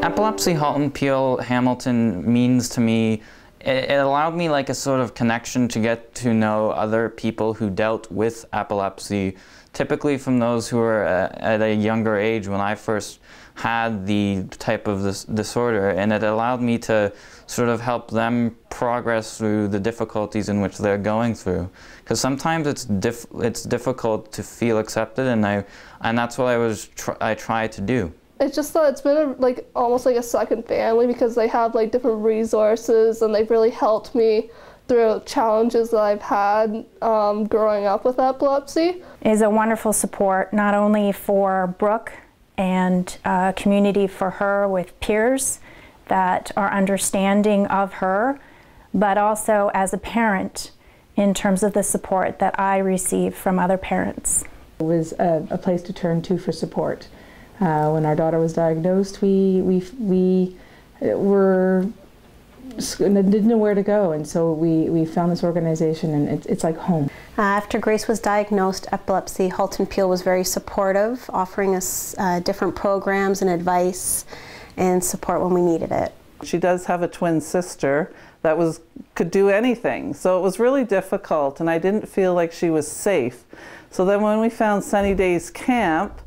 Epilepsy Halton Peel Hamilton means to me, it allowed me like a sort of connection to get to know other people who dealt with epilepsy, typically from those who were at a younger age when I first had the type of this disorder, and it allowed me to sort of help them progress through the difficulties in which they're going through. Because sometimes it's difficult to feel accepted, and that's what I try to do. It's just that it's been almost like a second family, because they have like different resources and they've really helped me through challenges that I've had growing up with epilepsy. It is a wonderful support, not only for Brooke and a community for her with peers that are understanding of her, but also as a parent in terms of the support that I receive from other parents. It was a place to turn to for support. When our daughter was diagnosed, we didn't know where to go, and so we found this organization, and it's like home. After Grace was diagnosed epilepsy, Halton Peel was very supportive, offering us different programs and advice and support when we needed it. She does have a twin sister that could do anything, so it was really difficult, and I didn't feel like she was safe. So then when we found Sunny Days Camp,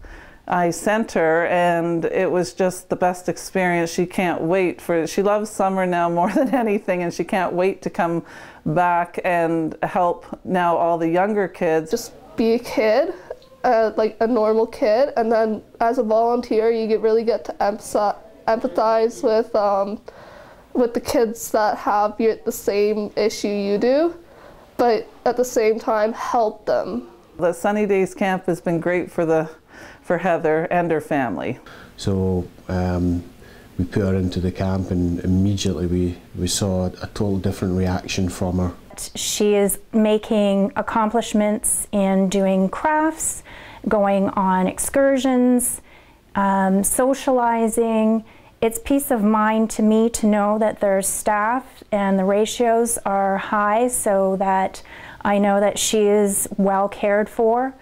I sent her, and it was just the best experience. She can't wait she loves summer now more than anything, and she can't wait to come back and help now all the younger kids. Just be a kid, like a normal kid, and then as a volunteer you really get to empathize with the kids that have the same issue you do, but at the same time help them. The Sunny Days Camp has been great for Heather and her family. So we put her into the camp, and immediately we saw a total different reaction from her. She is making accomplishments in doing crafts, going on excursions, socializing. It's peace of mind to me to know that there's staff and the ratios are high, so that I know that she is well cared for,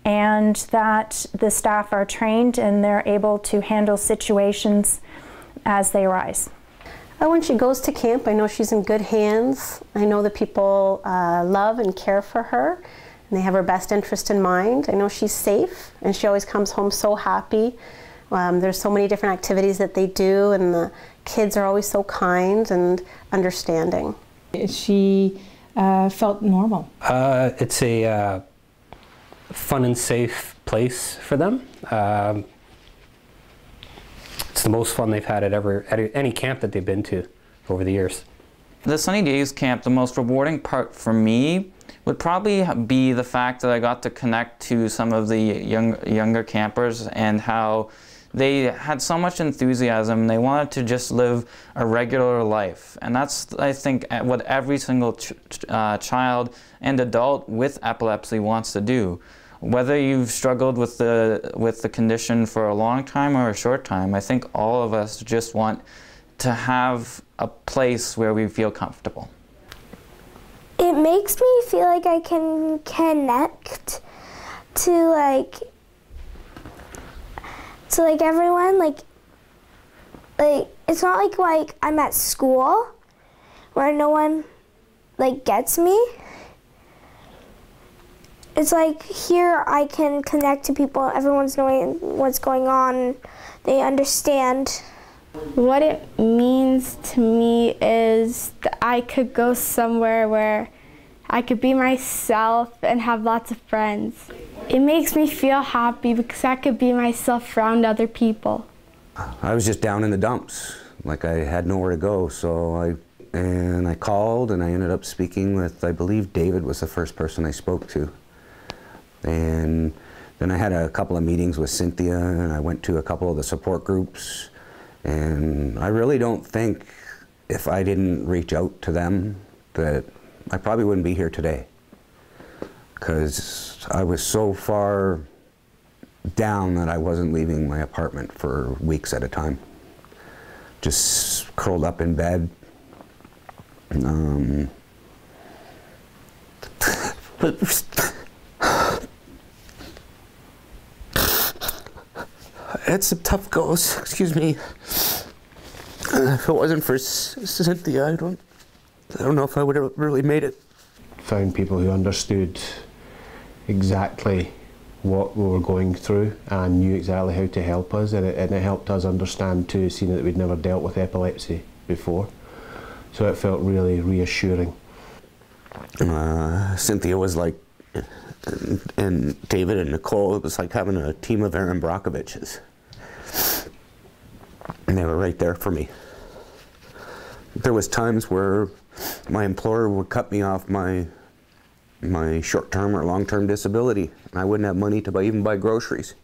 and that the staff are trained and they're able to handle situations as they arise. When she goes to camp, I know she's in good hands. I know the people love and care for her, and they have her best interest in mind. I know she's safe, and she always comes home so happy. There's so many different activities that they do, and the kids are always so kind and understanding. She felt normal. It's a fun and safe place for them. It's the most fun they've had at any camp that they've been to over the years. The Sunny Days Camp, the most rewarding part for me would probably be the fact that I got to connect to some of the younger campers, and how they had so much enthusiasm. They wanted to just live a regular life, and that's, I think, what every single child and adult with epilepsy wants to do. Whether you've struggled with the condition for a long time or a short time, I think all of us just want to have a place where we feel comfortable. It makes me feel like I can connect to everyone. Like it's not like I'm at school where no one gets me. It's like here I can connect to people. Everyone's knowing what's going on. They understand. What it means to me is that I could go somewhere where I could be myself and have lots of friends. It makes me feel happy because I could be myself around other people. I was just down in the dumps, like I had nowhere to go, so I called, and I ended up speaking with, I believe David was the first person I spoke to. And then I had a couple of meetings with Cynthia, and I went to a couple of the support groups, and I really don't think if I didn't reach out to them that I probably wouldn't be here today, because I was so far down that I wasn't leaving my apartment for weeks at a time. Just curled up in bed. Had some tough goes, excuse me. If it wasn't for Cynthia, I don't know if I would have really made it. Found people who understood exactly what we were going through and knew exactly how to help us, and it helped us understand too, seeing that we'd never dealt with epilepsy before. So it felt really reassuring. Cynthia was like, and David and Nicole, it was like having a team of Aaron Brockoviches. And they were right there for me. There was times where my employer would cut me off my short-term or long-term disability, and I wouldn't have money to even buy groceries.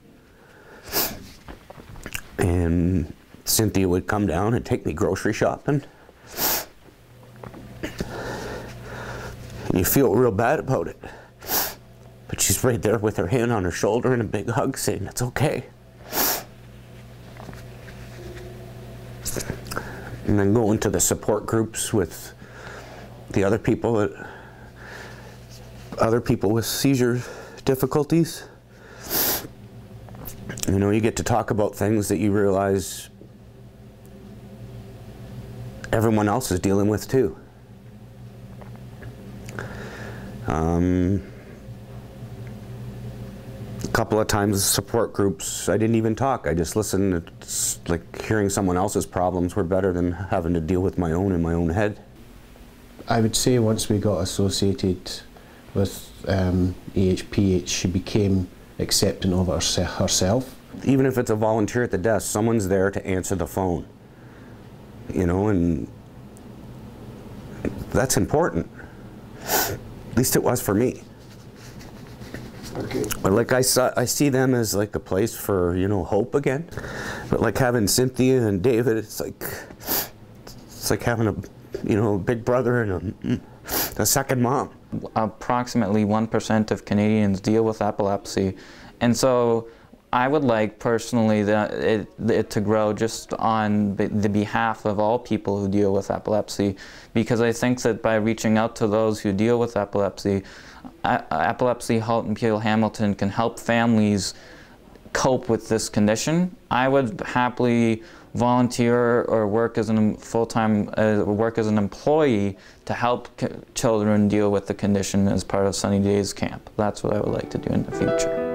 And Cynthia would come down and take me grocery shopping. And you feel real bad about it. But she's right there with her hand on her shoulder and a big hug saying, it's okay. And then going to the support groups with the other people with seizure difficulties. You know, you get to talk about things that you realize everyone else is dealing with too. A couple of times support groups, I didn't even talk. I just listened. It's like hearing someone else's problems were better than having to deal with my own in my own head. I would say once we got associated with EHPH, she became accepting of herself. Even if it's a volunteer at the desk, someone's there to answer the phone. You know, and that's important. At least it was for me. Okay. But like I see them as like a place for, you know, hope again. But like having Cynthia and David, it's like having a, you know, big brother and a second mom. Approximately 1% of Canadians deal with epilepsy, and so I would like personally that it to grow just on the behalf of all people who deal with epilepsy, because I think that by reaching out to those who deal with epilepsy, Epilepsy Halt and Peel Hamilton can help families cope with this condition. I would happily volunteer or work as an work as an employee to help children deal with the condition as part of Sunny Days Camp. That's what I would like to do in the future.